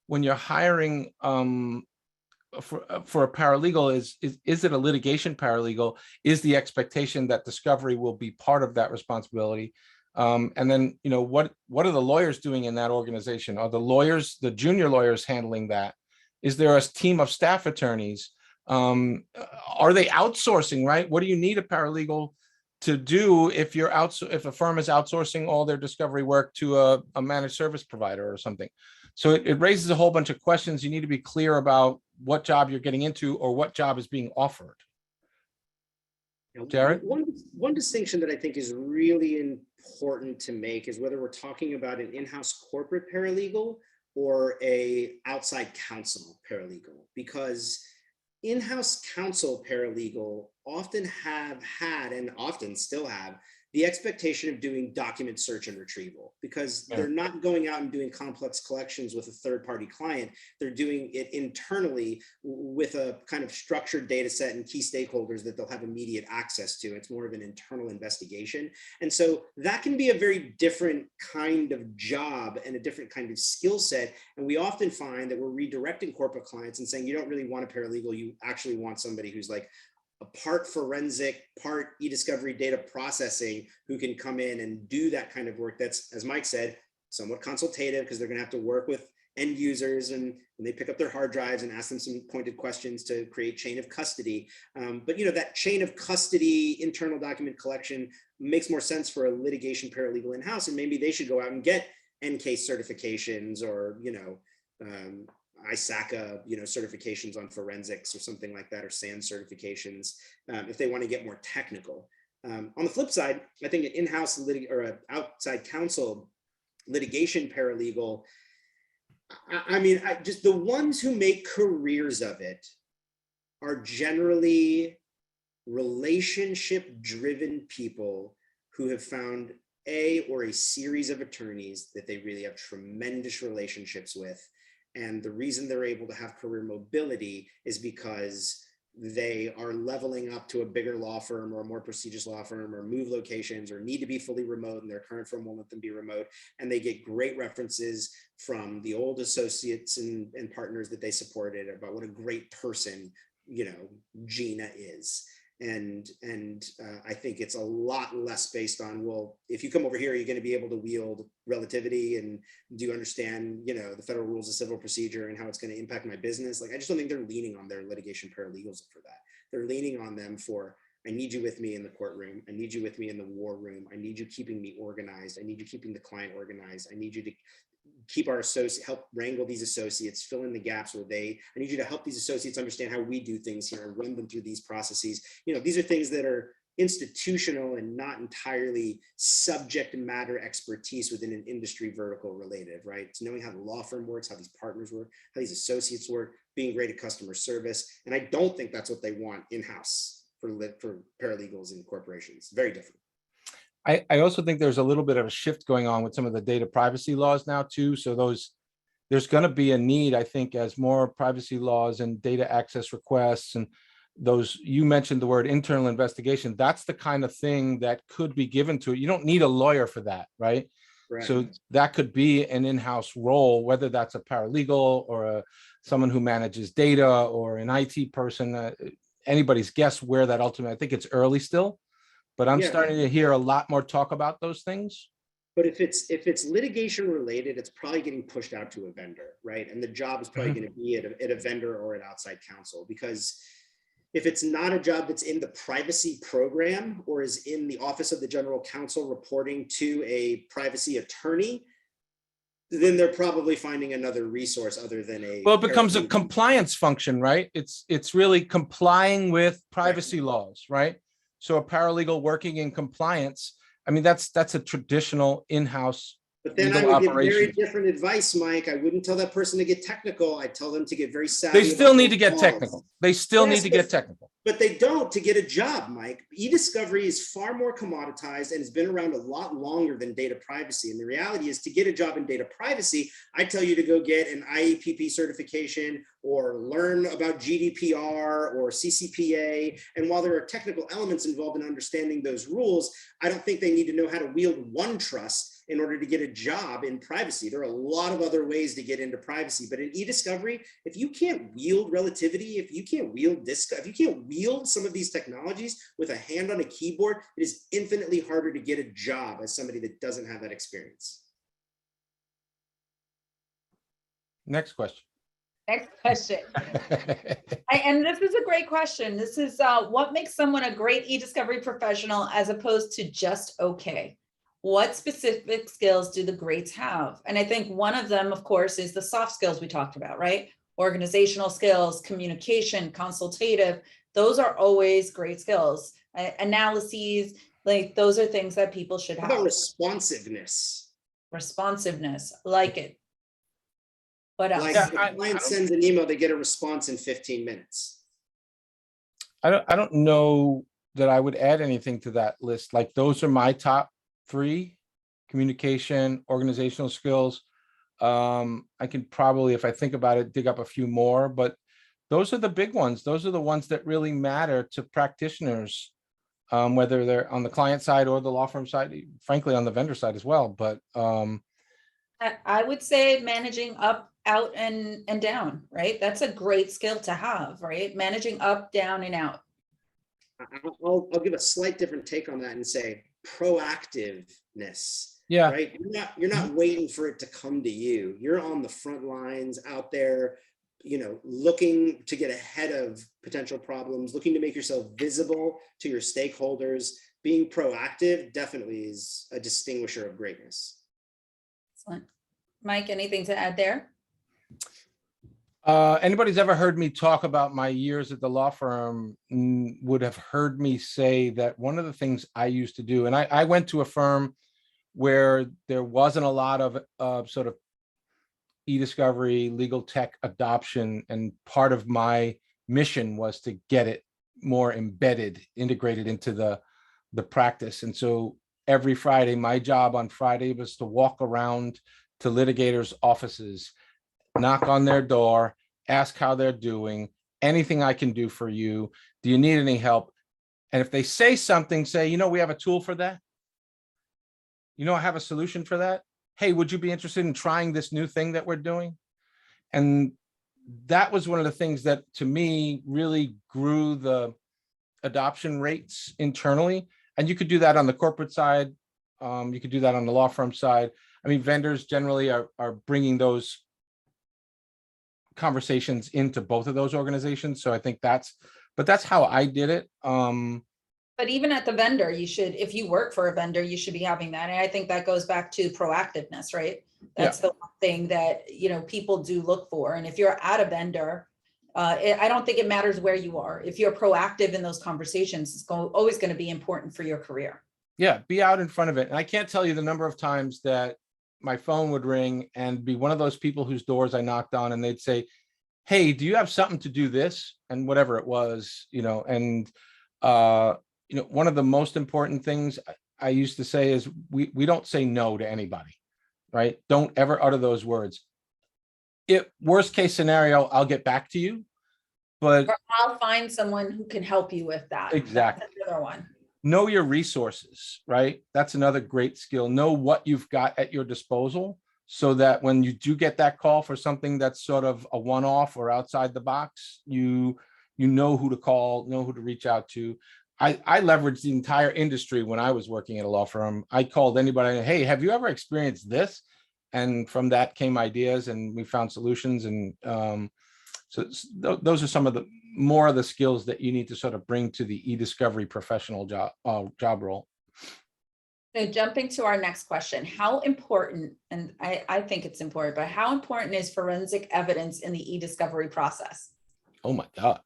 when you're hiring for a paralegal, is it a litigation paralegal? Is the expectation that discovery will be part of that responsibility? And then, what are the lawyers doing in that organization? Are the junior lawyers handling that? Is there a team of staff attorneys? Are they outsourcing, right? What do you need a paralegal to do if if a firm is outsourcing all their discovery work to a managed service provider or something? So it raises a whole bunch of questions. You need to be clear about what job you're getting into or what job is being offered. Jared? One distinction that I think is really important to make is whether we're talking about an in-house corporate paralegal or a outside counsel paralegal, because in-house counsel paralegal often have had and often still have the expectation of doing document search and retrieval, because they're not going out and doing complex collections with a third-party client. They're doing it internally with a kind of structured data set and key stakeholders that they'll have immediate access to. It's more of an internal investigation. And so that can be a very different kind of job and a different kind of skill set. And we often find that we're redirecting corporate clients and saying, you don't really want a paralegal, you actually want somebody who's like a part forensic, part eDiscovery data processing, who can come in and do that kind of work. That's, as Mike said, somewhat consultative, because they're going to have to work with end users and when they pick up their hard drives and ask them some pointed questions to create chain of custody. But you know, that chain of custody, internal document collection makes more sense for a litigation paralegal in-house, and maybe they should go out and get NCASE certifications, or you know, ISACA, you know, certifications on forensics or something like that, or SANS certifications, if they want to get more technical. On the flip side, I think an in-house or an outside counsel litigation paralegal, I mean, just the ones who make careers of it are generally relationship-driven people who have found or a series of attorneys that they really have tremendous relationships with. And the reason they're able to have career mobility is because they are leveling up to a bigger law firm or a more prestigious law firm, or move locations, or need to be fully remote and their current firm won't let them be remote. And they get great references from the old associates and partners that they supported about what a great person, you know, Gina is. And I think it's a lot less based on, well, if you come over here, you're going to be able to wield relativity, and do you understand, you know, the federal rules of civil procedure and how it's going to impact my business? Like, I just don't think they're leaning on their litigation paralegals for that. They're leaning on them for, I need you with me in the courtroom. I need you with me in the war room. I need you keeping me organized. I need you keeping the client organized. I need you to keep our associates, help wrangle these associates, fill in the gaps where I need you to help these associates understand how we do things here and run them through these processes. You know, these are things that are institutional and not entirely subject matter expertise within an industry vertical related, right? It's knowing how the law firm works, how these partners work, how these associates work, being great at customer service. And I don't think that's what they want in-house for paralegals in corporations. Very different. I also think there's a little bit of a shift going on with some of the data privacy laws now too. So there's going to be a need, I think, as more privacy laws and data access requests, and those, you mentioned the word internal investigation, that's the kind of thing that could be given to it. You don't need a lawyer for that, right? Right. So that could be an in-house role, whether that's a paralegal or someone who manages data or an IT person, anybody's guess where that ultimately, I think it's early still. But I'm starting to hear a lot more talk about those things. But if it's litigation related, it's probably getting pushed out to a vendor, right? And the job is probably going to be at a vendor or an outside counsel, because if it's not a job that's in the privacy program or is in the office of the general counsel reporting to a privacy attorney, then they're probably finding another resource other than a. Well, it becomes a compliance function, right? It's really complying with privacy laws, right? So a paralegal working in compliance, I mean, that's a traditional in-house. But then I would give very different advice, Mike. I wouldn't tell that person to get technical. I'd tell them to get very savvy. They still need to get technical. They still need to get technical. But they don't to get a job, Mike. eDiscovery is far more commoditized and has been around a lot longer than data privacy. And the reality is, to get a job in data privacy, I tell you to go get an IEPP certification or learn about GDPR or CCPA. And while there are technical elements involved in understanding those rules, I don't think they need to know how to wield OneTrust in order to get a job in privacy. There are a lot of other ways to get into privacy, but in eDiscovery, if you can't wield relativity, if you can't wield some of these technologies with a hand on a keyboard, it is infinitely harder to get a job as somebody that doesn't have that experience. Next question. Next question. And this is a great question. This is what makes someone a great eDiscovery professional as opposed to just okay? What specific skills do the greats have? And I think one of them, of course, is the soft skills we talked about, right? Organizational skills, communication, consultative. Those are always great skills. Analyses, like those are things that people should have. How about responsiveness? Responsiveness, like it. What else? Like Yeah, the client sends an email, they get a response in 15 minutes. I don't know that I would add anything to that list. Like those are my top three: communication, organizational skills. I can probably, if I think about it, dig up a few more, but those are the big ones. Those are the ones that really matter to practitioners, whether they're on the client side or the law firm side, frankly, on the vendor side as well. But I would say managing up, out, and down, right? That's a great skill to have, right? Managing up, down, and out. I'll give a slight different take on that and say proactiveness. yeah, Right? You're not waiting for it to come to you. You're on the front lines out there, looking to get ahead of potential problems, looking to make yourself visible to your stakeholders. Being proactive definitely is a distinguisher of greatness. Excellent. Mike, anything to add there? anybody's ever heard me talk about my years at the law firm would have heard me say that one of the things I used to do, and I went to a firm where there wasn't a lot of sort of eDiscovery legal tech adoption, and part of my mission was to get it more embedded, integrated into the practice. And so every Friday, my job on Friday was to walk around to litigators' offices, knock on their door, ask how they're doing, anything I can do for you. Do you need any help? And if they say something, say, we have a tool for that. I have a solution for that. Hey, would you be interested in trying this new thing that we're doing? And that was one of the things that, to me, really grew the adoption rates internally. And you could do that on the corporate side. You could do that on the law firm side. I mean, vendors generally are bringing those conversations into both of those organizations. So I think that's how I did it. But even at the vendor, you should, if you work for a vendor, you should be having that. And I think that goes back to proactiveness, right? That's the one thing that, people do look for. And if you're at a vendor, I don't think it matters where you are. If you're proactive in those conversations, it's always going to be important for your career. Yeah, be out in front of it. And I can't tell you the number of times that my phone would ring and be one of those people whose doors I knocked on, and they'd say, hey, do you have something to do this? And whatever it was, and one of the most important things I used to say is we don't say no to anybody, right? Don't ever utter those words. If worst case scenario, I'll get back to you, but Or I'll find someone who can help you with that. Exactly. That's another one. Know your resources, right? That's another great skill. Know what you've got at your disposal, so that when you do get that call for something that's sort of a one-off or outside the box, you know who to call, know who to reach out to. I leveraged the entire industry when I was working at a law firm. I called anybody, hey, have you ever experienced this? And from that came ideas, and we found solutions. And so those are some of the more of the skills that you need to sort of bring to the eDiscovery professional job role. So jumping to our next question, how important, and I think it's important, but how important is forensic evidence in the eDiscovery process? Oh my God.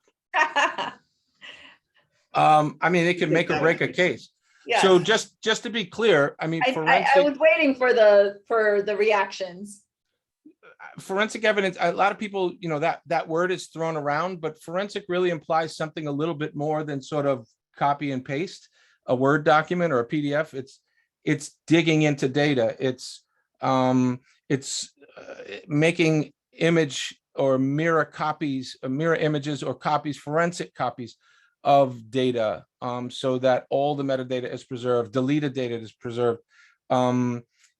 I mean, it can make or break a case. Yes. So just to be clear, I mean, I was waiting for the reactions. Forensic evidence, a lot of people, that word is thrown around, but forensic really implies something a little bit more than sort of copy and paste a Word document or a PDF. It's digging into data. It's making image or mirror images or copies, forensic copies of data, so that all the metadata is preserved, deleted data is preserved.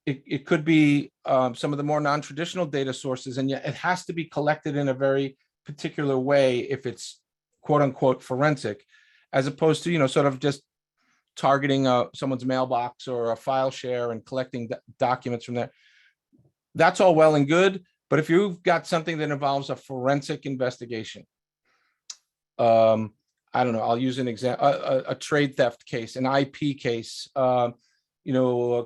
It could be some of the more non-traditional data sources, and yet it has to be collected in a very particular way if it's quote unquote forensic, as opposed to, sort of just targeting someone's mailbox or a file share and collecting documents from there. That's all well and good, but if you've got something that involves a forensic investigation, I don't know, I'll use an example, a trade theft case, an IP case,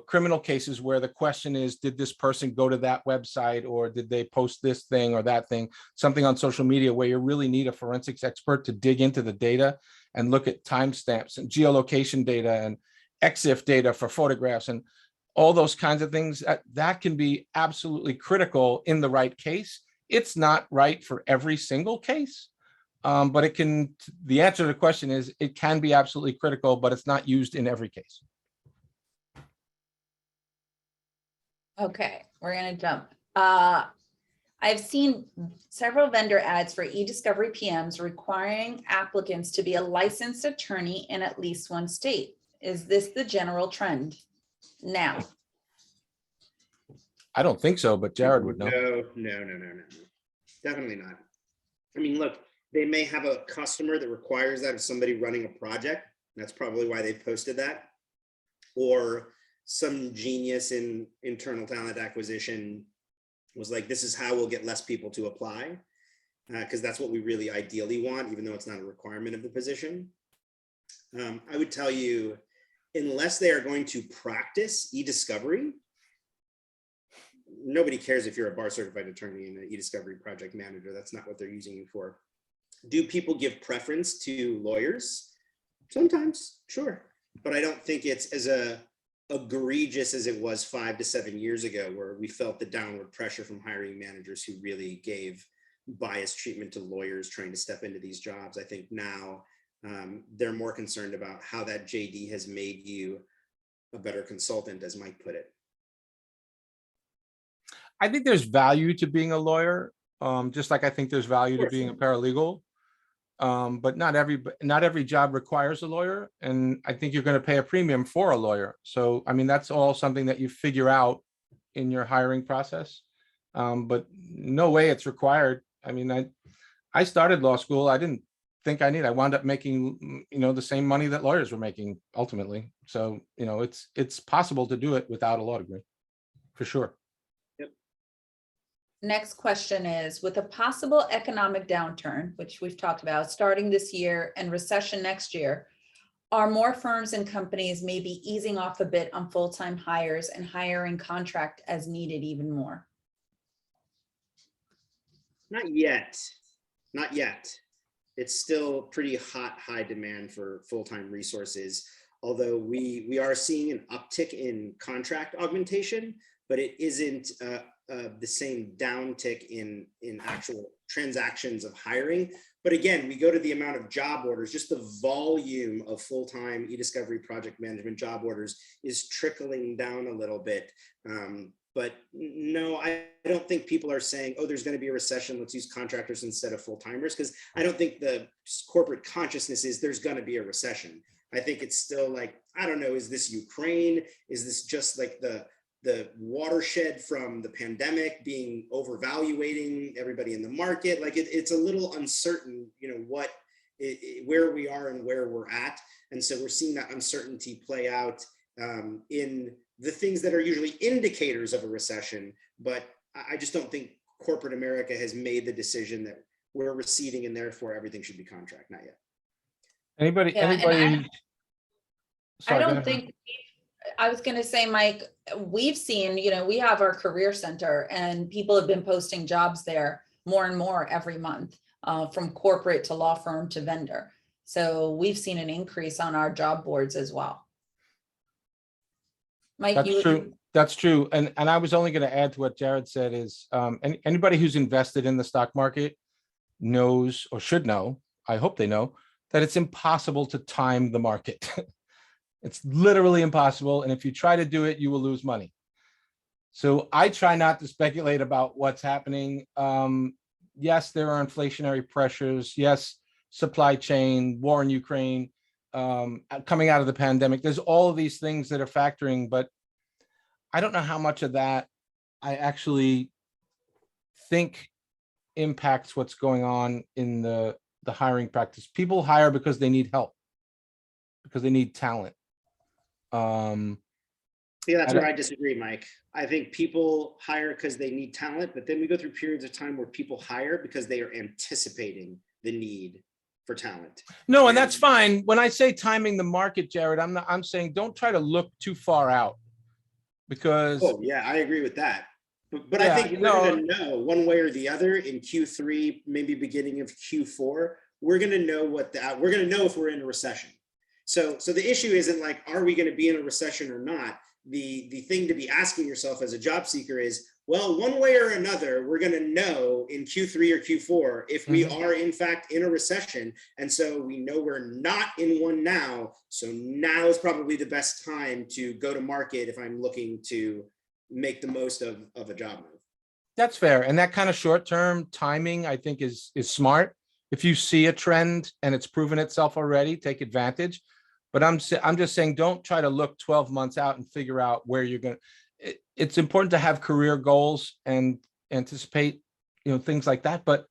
criminal cases where the question is, did this person go to that website, or did they post this thing or that thing, something on social media, where you really need a forensics expert to dig into the data and look at timestamps and geolocation data and EXIF data for photographs and all those kinds of things. That can be absolutely critical in the right case it's not right for every single case. But it can, the answer to the question is it can be absolutely critical, but it's not used in every case. Okay, we're gonna jump. I've seen several vendor ads for eDiscovery PMs requiring applicants to be a licensed attorney in at least one state. Is this the general trend now? I don't think so, but Jared would know. No. Definitely not. I mean, look, they may have a customer that requires that of somebody running a project. That's probably why they posted that. Or some genius in internal talent acquisition was like, this is how we'll get less people to apply, because that's what we really ideally want, even though it's not a requirement of the position. I would tell you, unless they are going to practice eDiscovery, nobody cares if you're a bar certified attorney and an eDiscovery project manager. That's not what they're using you for. Do people give preference to lawyers? Sometimes, sure. But I don't think it's as egregious as it was 5 to 7 years ago, where we felt the downward pressure from hiring managers who really gave biased treatment to lawyers trying to step into these jobs. I think now they're more concerned about how that JD has made you a better consultant, as Mike put it. I think there's value to being a lawyer, just like I think there's value to course. being a paralegal. But not every job requires a lawyer, and I think you're going to pay a premium for a lawyer. So, I mean, that's all something that you figure out in your hiring process. But no way it's required. I mean, I started law school. I didn't think I wound up making, the same money that lawyers were making ultimately. So, it's possible to do it without a law degree, for sure. Next question is, with a possible economic downturn, which we've talked about, starting this year and recession next year, are more firms and companies maybe easing off a bit on full-time hires and hiring contract as needed even more? Not yet. It's still pretty high demand for full-time resources, although we are seeing an uptick in contract augmentation, but it isn't the same downtick in actual transactions of hiring. But again, we go to the amount of job orders, just the volume of full-time eDiscovery project management job orders is trickling down a little bit. But no, I don't think people are saying, oh, there's going to be a recession, let's use contractors instead of full-timers, because I don't think the corporate consciousness is there's going to be a recession. I think it's still like, I don't know, is this Ukraine? Is this just like the watershed from the pandemic being overvaluating everybody in the market? Like it's a little uncertain, where we are and where we're at. And so we're seeing that uncertainty play out in the things that are usually indicators of a recession. But I just don't think corporate America has made the decision that we're receding and therefore everything should be contract. Not yet. Anybody? I Sorry, go don't ahead. think, I was going to say, Mike, we've seen, we have our career center and people have been posting jobs there more and more every month, from corporate to law firm to vendor. So we've seen an increase on our job boards as well. Mike, That's true. That's true. And I was only going to add to what Jared said is anybody who's invested in the stock market knows, or should know, I hope they know, that it's impossible to time the market. It's literally impossible. And if you try to do it, you will lose money. So I try not to speculate about what's happening. Yes, there are inflationary pressures. Yes, supply chain, war in Ukraine, coming out of the pandemic. There's all of these things that are factoring, but I don't know how much of that I actually think impacts what's going on in the hiring practice. People hire because they need help, because they need talent. Yeah, that's where I disagree, Mike. I think people hire because they need talent, but then we go through periods of time where people hire because they are anticipating the need for talent. No, and that's fine. When I say timing the market, Jared, I'm saying don't try to look too far out, because oh yeah, I agree with that. But yeah, I think we're going to know one way or the other in Q3, maybe beginning of Q4. We're going to know we're going to know if we're in a recession. So the issue isn't like, are we going to be in a recession or not? The thing to be asking yourself as a job seeker is, Well, one way or another, we're going to know in Q3 or Q4 if we are in fact in a recession. And so we know we're not in one now. So now is probably the best time to go to market if I'm looking to make the most of a job move. That's fair. And that kind of short-term timing, I think, is smart. If you see a trend and it's proven itself already, take advantage. But I'm just saying, don't try to look 12 months out and figure out where you're going to. It's important to have career goals and anticipate, things like that. But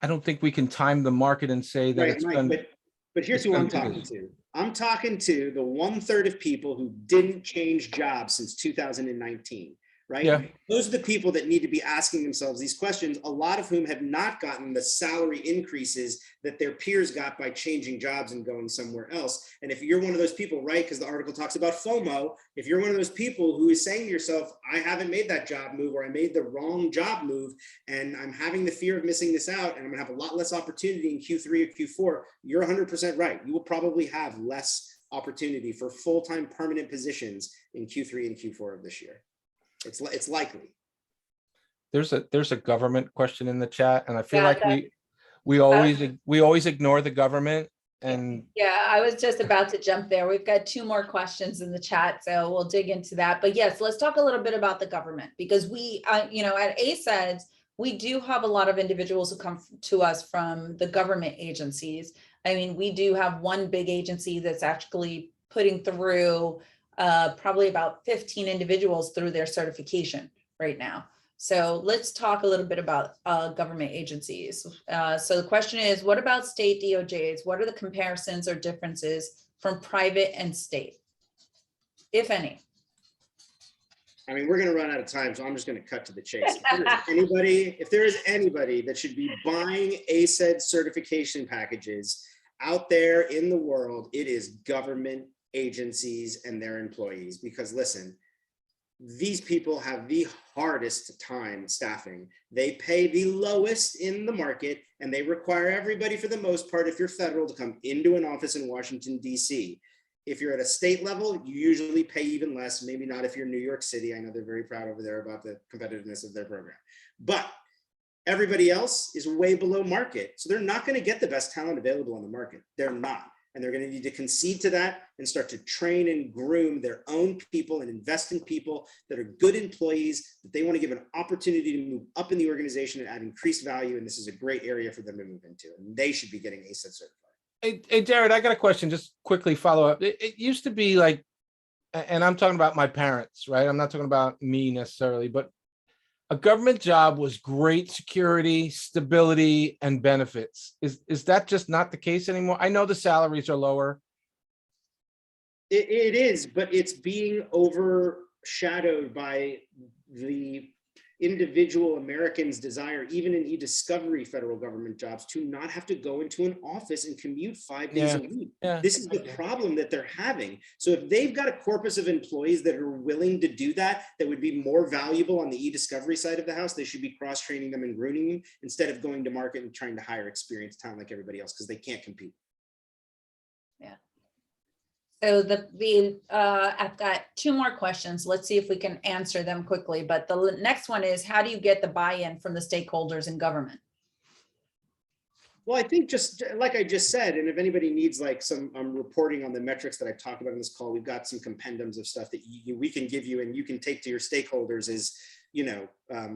I don't think we can time the market and say that it's going to. But here's who I'm talking to. I'm talking to the 1/3 of people who didn't change jobs since 2019. Right? Yeah. Those are the people that need to be asking themselves these questions, a lot of whom have not gotten the salary increases that their peers got by changing jobs and going somewhere else. And if you're one of those people, right, because the article talks about FOMO, if you're one of those people who is saying to yourself, I haven't made that job move, or I made the wrong job move, and I'm having the fear of missing this out, and I'm gonna have a lot less opportunity in Q3 or Q4, you're 100% right. You will probably have less opportunity for full-time permanent positions in Q3 and Q4 of this year. It's likely. There's a government question in the chat, and I feel like we always ignore the government. And yeah, I was just about to jump there. We've got 2 more questions in the chat, so we'll dig into that. But yes, let's talk a little bit about the government, because we, at ACEDS, we do have a lot of individuals who come to us from the government agencies. I mean, we do have one big agency that's actually putting through probably about 15 individuals through their certification right now. So let's talk a little bit about government agencies. So the question is, what about state DOJs? What are the comparisons or differences from private and state, if any? I mean, we're going to run out of time, so I'm just going to cut to the chase. If there is anybody that should be buying ACEDS certification packages out there in the world, it is government agencies and their employees. Because listen, these people have the hardest time staffing. They pay the lowest in the market, and they require everybody, for the most part, if you're federal, to come into an office in Washington, D.C. If you're at a state level, you usually pay even less, maybe not if you're New York City. I know they're very proud over there about the competitiveness of their program. But everybody else is way below market. So they're not going to get the best talent available on the market. They're not. And they're going to need to concede to that and start to train and groom their own people and invest in people that are good employees, that they want to give an opportunity to move up in the organization and add increased value. And this is a great area for them to move into. And they should be getting ACEDS certified. Hey, Jared, I got a question. Just quickly follow up. It used to be like, and I'm talking about my parents, right? I'm not talking about me necessarily, but a government job was great security, stability, and benefits. Is that just not the case anymore? I know the salaries are lower. It is, but it's being overshadowed by the individual Americans' desire, even in eDiscovery federal government jobs, to not have to go into an office and commute 5 days a week. This is the problem that they're having. So if they've got a corpus of employees that are willing to do that, that would be more valuable on the eDiscovery side of the house, they should be cross-training them and grooming them instead of going to market and trying to hire experienced talent like everybody else, because they can't compete. Yeah. So I've got 2 more questions. Let's see if we can answer them quickly. But the next one is, how do you get the buy-in from the stakeholders in government? Well, I think just like I just said, and if anybody needs like some reporting on the metrics that I've talked about in this call, we've got some compendiums of stuff that we can give you and you can take to your stakeholders as,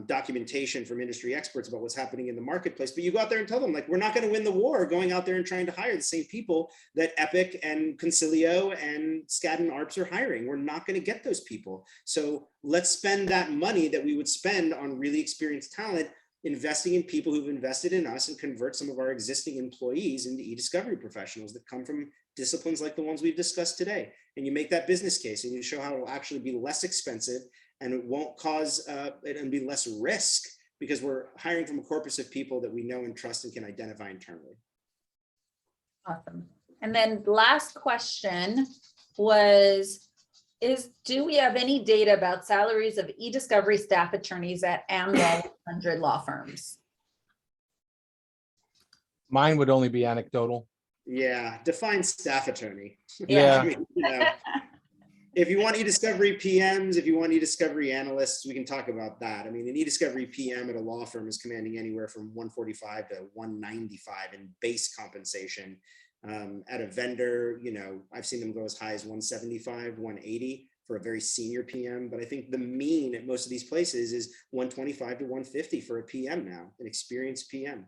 documentation from industry experts about what's happening in the marketplace. But you go out there and tell them, like, we're not going to win the war going out there and trying to hire the same people that Epic and Concilio and Skadden Arps are hiring. We're not going to get those people. So let's spend that money that we would spend on really experienced talent investing in people who've invested in us, and convert some of our existing employees into eDiscovery professionals that come from disciplines like the ones we've discussed today. And you make that business case and you show how it will actually be less expensive and it won't cause it'll be less risk, because we're hiring from a corpus of people that we know and trust and can identify internally. Awesome. And then the last question was, do we have any data about salaries of eDiscovery staff attorneys at AmLaw 100 law firms? Mine would only be anecdotal. Yeah, define staff attorney. Yeah. I mean, If you want eDiscovery PMs, if you want eDiscovery analysts, we can talk about that. I mean, an eDiscovery PM at a law firm is commanding anywhere from 145 to 195 in base compensation. At a vendor, you know, I've seen them go as high as 175, 180 for a very senior PM. But I think the mean at most of these places is 125 to 150 for a PM now, an experienced PM.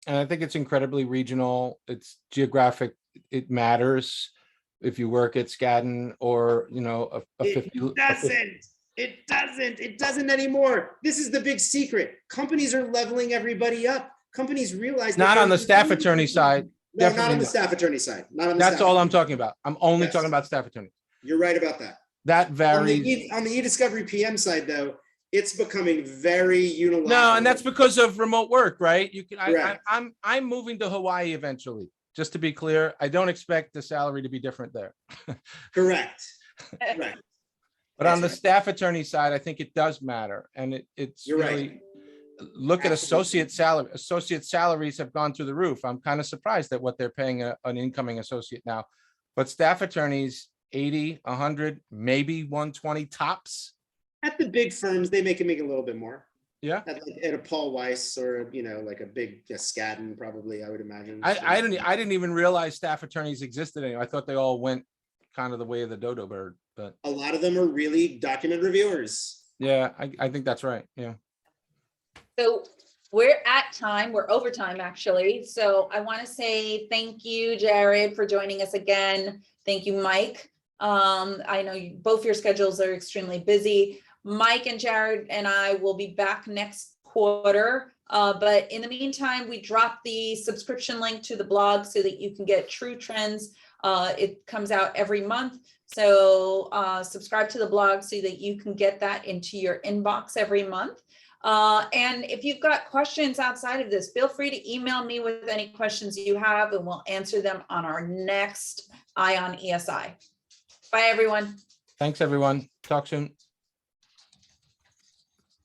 And I think it's incredibly regional. It's geographic. It matters if you work at Skadden or, you know, It doesn't anymore. This is the big secret. Companies are leveling everybody up. Companies realize not on the staff attorney side. No, not Definitely on the not. staff attorney side. Not on the That's staff all I'm attorney. talking about. I'm only Yes. talking about staff attorneys. You're right about that. That On varies. the eDiscovery PM side, though, it's becoming very unilateral. No, and that's because of remote work, right? You can. Correct. I'm moving to Hawaii eventually. Just to be clear, I don't expect the salary to be different there. Correct. Right. But on the staff attorney side, I think it does matter, and it's You're really. right. Look at Absolutely. associate salary. Associate salaries have gone through the roof. I'm kind of surprised at what they're paying an incoming associate now. But staff attorneys, 80, 100, maybe 120 tops. At the big firms, they make a little bit more. Yeah. At a Paul Weiss or, you know, like a big Skadden, probably, I would imagine. I didn't even realize staff attorneys existed anymore. I thought they all went kind of the way of the dodo bird. But a lot of them are really document reviewers. yeah, I think that's right. Yeah. So we're at time, we're over time actually. So I want to say thank you, Jared, for joining us again. Thank you, Mike. I know both your schedules are extremely busy. Mike and Jared and I will be back next quarter. But in the meantime, we dropped the subscription link to the blog so that you can get True Trends. It comes out every month. So subscribe to the blog so that you can get that into your inbox every month. And if you've got questions outside of this, feel free to email me with any questions you have, and we'll answer them on our next Eye on ESI. Bye, everyone. Thanks, everyone. Talk soon.